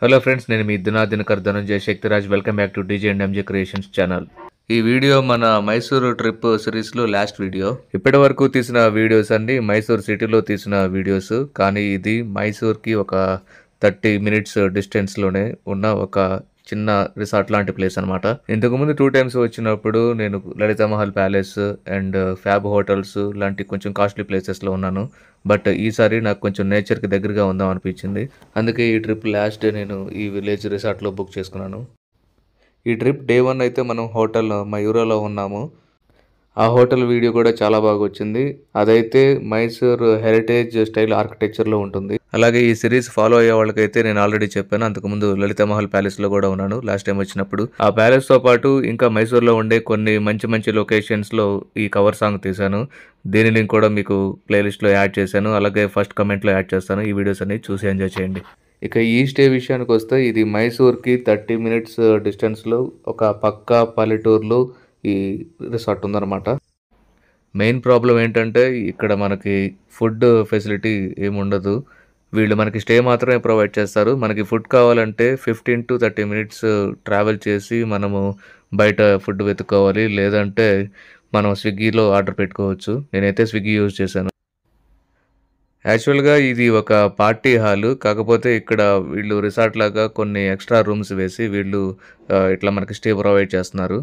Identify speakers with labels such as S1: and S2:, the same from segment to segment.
S1: Hello friends, నేను మీ Dinakar Dhananjaya Shaktiraj. Welcome back to DJ and MJ creations channel. ఈ video మన మైసూరు ట్రిప్ సిరీస్లో లాస్ట్ వీడియో. ఇప్పటి వరకు తీసిన వీడియోస్ అన్ని మైసూర్ సిటీలో తీసిన వీడియోస్, కానీ ఇది మైసూర్కి ఒక 30 మినిట్స్ డిస్టెన్స్లోనే ఉన్న ఒక చిన్న రిసార్ట్ లాంటి ప్లేస్ అనమాట. ఇంతకుముందు 2 టైమ్స్ వచ్చినప్పుడు నేను Lalitha Mahal palace and Fab Hotels లాంటి కొంచెం కాస్ట్లీ ప్లేసెస్లో ఉన్నాను. బట్ ఈసారి నాకు కొంచెం నేచర్కి దగ్గరగా ఉందాం అనిపించింది. అందుకే ఈ ట్రిప్ లాస్ట్ డే నేను ఈ విలేజ్ రిసార్ట్లో బుక్ చేసుకున్నాను. ఈ ట్రిప్ డే 1 అయితే మనం హోటల్ మయూరాలో ఉన్నాము. ఆ హోటల్ వీడియో కూడా చాలా బాగా వచ్చింది. అదైతే మైసూర్ హెరిటేజ్ స్టైల్ ఆర్కిటెక్చర్లో ఉంటుంది. అలాగే ఈ సిరీస్ ఫాలో అయ్యే వాళ్ళకైతే నేను ఆల్రెడీ చెప్పాను, అంతకుముందు లలిత మహల్ ప్యాలెస్లో కూడా ఉన్నాను లాస్ట్ టైం వచ్చినప్పుడు. ఆ ప్యాలెస్తో పాటు ఇంకా మైసూర్లో ఉండే కొన్ని మంచి మంచి లొకేషన్స్లో ఈ కవర్ సాంగ్ తీశాను. దీని లింక్ కూడా మీకు ప్లేలిస్ట్లో యాడ్ చేశాను. అలాగే ఫస్ట్ కమెంట్లో యాడ్ చేస్తాను. ఈ వీడియోస్ అన్ని చూసి ఎంజాయ్ చేయండి. ఇక ఈ స్టే విషయానికి వస్తే, ఇది మైసూర్కి 30 మినిట్స్ డిస్టెన్స్లో ఒక పక్కా పల్లెటూరులో ఈ రిసార్ట్ ఉందన్నమాట. మెయిన్ ప్రాబ్లం ఏంటంటే ఇక్కడ మనకి ఫుడ్ ఫెసిలిటీ ఏముండదు. వీళ్ళు మనకి స్టే మాత్రమే ప్రొవైడ్ చేస్తారు. మనకి ఫుడ్ కావాలంటే 15 to 30 మినిట్స్ ట్రావెల్ చేసి మనము బయట ఫుడ్ వెతుక్కోవాలి. లేదంటే మనం స్విగ్గీలో ఆర్డర్ పెట్టుకోవచ్చు. నేనైతే స్విగ్గీ యూజ్ చేశాను. యాక్చువల్గా ఇది ఒక పార్టీ హాలు, కాకపోతే ఇక్కడ వీళ్ళు రిసార్ట్ లాగా కొన్ని ఎక్స్ట్రా రూమ్స్ వేసి వీళ్ళు ఇట్లా మనకి స్టే ప్రొవైడ్ చేస్తున్నారు.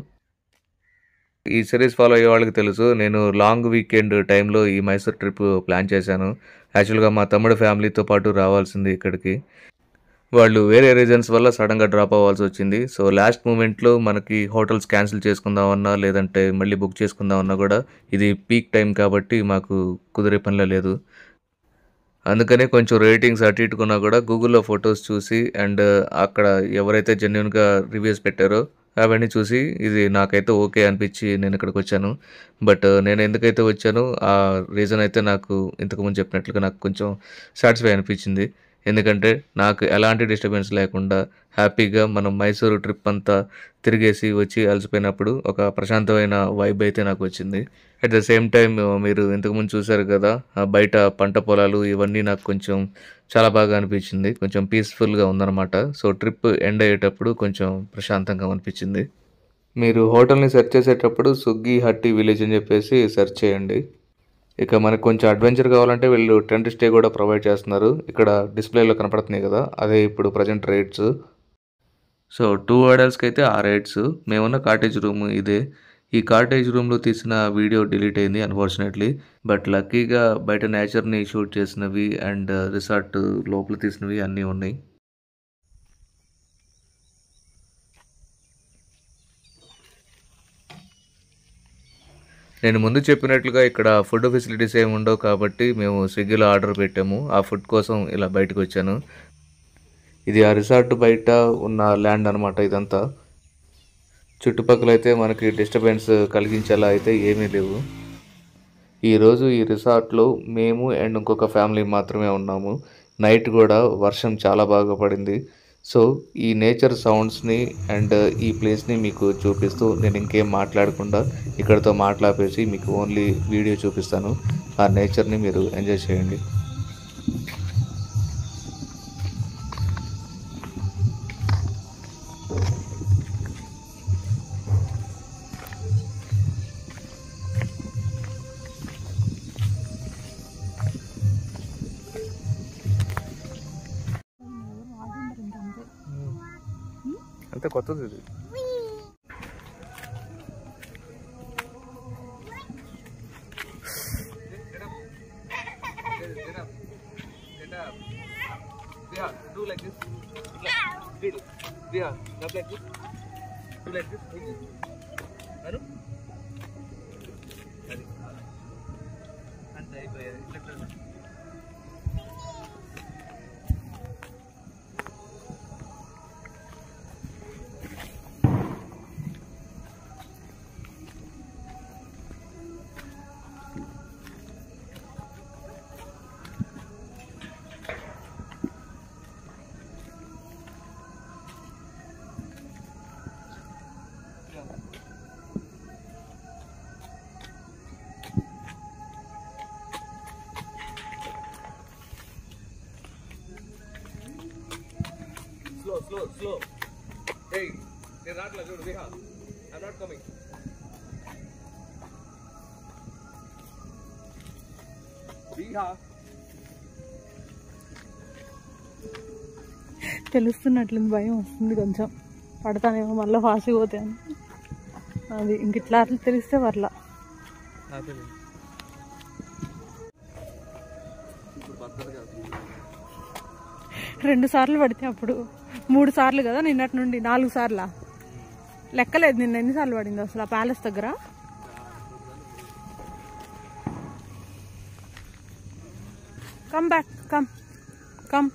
S1: ఈ సిరీస్ ఫాలో అయ్యే వాళ్ళకి తెలుసు, నేను లాంగ్ వీకెండ్ టైంలో ఈ మైసూర్ ట్రిప్ ప్లాన్ చేశాను. యాక్చువల్గా మా తమ్ముడు ఫ్యామిలీతో పాటు రావాల్సింది ఇక్కడికి. వాళ్ళు వేరే రీజన్స్ వల్ల సడన్గా డ్రాప్ అవ్వాల్సి వచ్చింది. సో లాస్ట్ మూమెంట్లో మనకి హోటల్స్ క్యాన్సిల్ చేసుకుందామన్నా లేదంటే మళ్ళీ బుక్ చేసుకుందామన్నా కూడా ఇది పీక్ టైం కాబట్టి మాకు కుదిరే పనిలో లేదు. అందుకనే కొంచెం రేటింగ్స్ అటు ఇటుకున్నా కూడా గూగుల్లో ఫొటోస్ చూసి అండ్ అక్కడ ఎవరైతే జెన్యున్గా రివ్యూస్ పెట్టారో అవన్నీ చూసి ఇది నాకైతే ఓకే అనిపించి నేను ఇక్కడికి వచ్చాను. బట్ నేను ఎందుకైతే వచ్చానో ఆ రీజన్ అయితే నాకు ఇంతకుముందు చెప్పినట్లుగా నాకు కొంచెం సాటిస్ఫై అనిపించింది. ఎందుకంటే నాకు ఎలాంటి డిస్టర్బెన్స్ లేకుండా హ్యాపీగా మనం మైసూరు ట్రిప్ అంతా తిరిగేసి వచ్చి అలసిపోయినప్పుడు ఒక ప్రశాంతమైన వైబ్ అయితే నాకు వచ్చింది. అట్ ద సేమ్ టైం మీరు ఇంతకుముందు చూశారు కదా, బయట పంట పొలాలు ఇవన్నీ నాకు కొంచెం చాలా బాగా అనిపించింది. కొంచెం పీస్ఫుల్గా ఉందన్నమాట. సో ట్రిప్ ఎండ్ అయ్యేటప్పుడు కొంచెం ప్రశాంతంగా అనిపించింది. మీరు హోటల్ని సెర్చ్ చేసేటప్పుడు సుగ్గి హట్టి విలేజ్ అని చెప్పేసి సెర్చ్ చేయండి. ఇక మనకు కొంచెం అడ్వెంచర్ కావాలంటే వీళ్ళు టెంట్ స్టే కూడా ప్రొవైడ్ చేస్తున్నారు. ఇక్కడ డిస్ప్లేలో కనపడుతున్నాయి కదా, అదే ఇప్పుడు ప్రజెంట్ రేట్స్. సో 2 అడల్ట్స్కి అయితే ఆ రేట్స్. మేమున్న కాటేజ్ రూమ్ ఇదే. ఈ కాటేజ్ రూమ్లో తీసిన వీడియో డిలీట్ అయింది అన్ఫార్చునేట్లీ. బట్ లక్కీగా బయట నేచర్ని షూట్ చేసినవి అండ్ రిసార్ట్ లోపల తీసినవి అన్నీ ఉన్నాయి. నేను ముందు చెప్పినట్లుగా ఇక్కడ ఫుడ్ ఫెసిలిటీస్ ఏమి ఉండవు కాబట్టి మేము స్విగ్గీలో ఆర్డర్ పెట్టాము. ఆ ఫుడ్ కోసం ఇలా బయటకు వచ్చాను. ఇది ఆ రిసార్ట్ బయట ఉన్న ల్యాండ్ అనమాట ఇదంతా. చుట్టుపక్కల అయితే మనకి డిస్టర్బెన్స్ కలిగించేలా అయితే ఏమీ లేవు. ఈరోజు ఈ రిసార్ట్లో మేము అండ్ ఇంకొక ఫ్యామిలీ మాత్రమే ఉన్నాము. నైట్ కూడా వర్షం చాలా బాగా పడింది. సో ఈ నేచర్ సౌండ్స్ని అండ్ ఈ ప్లేస్ని మీకు చూపిస్తూ నేను ఇంకేం మాట్లాడకుండా ఇక్కడితో మాట్లాపేసి మీకు ఓన్లీ వీడియో చూపిస్తాను. ఆ నేచర్ని మీరు ఎంజాయ్ చేయండి. అంతే కొత్తది ఇది. అంతే అయిపోయాయి.
S2: తెలుస్తున్నట్లుంది, భయం వస్తుంది కొంచెం. పడతానేమో మళ్ళీ ఫాస్ట్ పోతాను. అది ఇంక ఇట్లా అట్లా తెలిస్తే వర్లా 2 సార్లు పడితే అప్పుడు 3 సార్లు కదా, నిన్నటి నుండి 4 సార్లా లెక్కలేదు. నిన్న ఎన్నిసార్లు పడింది అసలు ఆ ప్యాలెస్ దగ్గర? Come back, come come.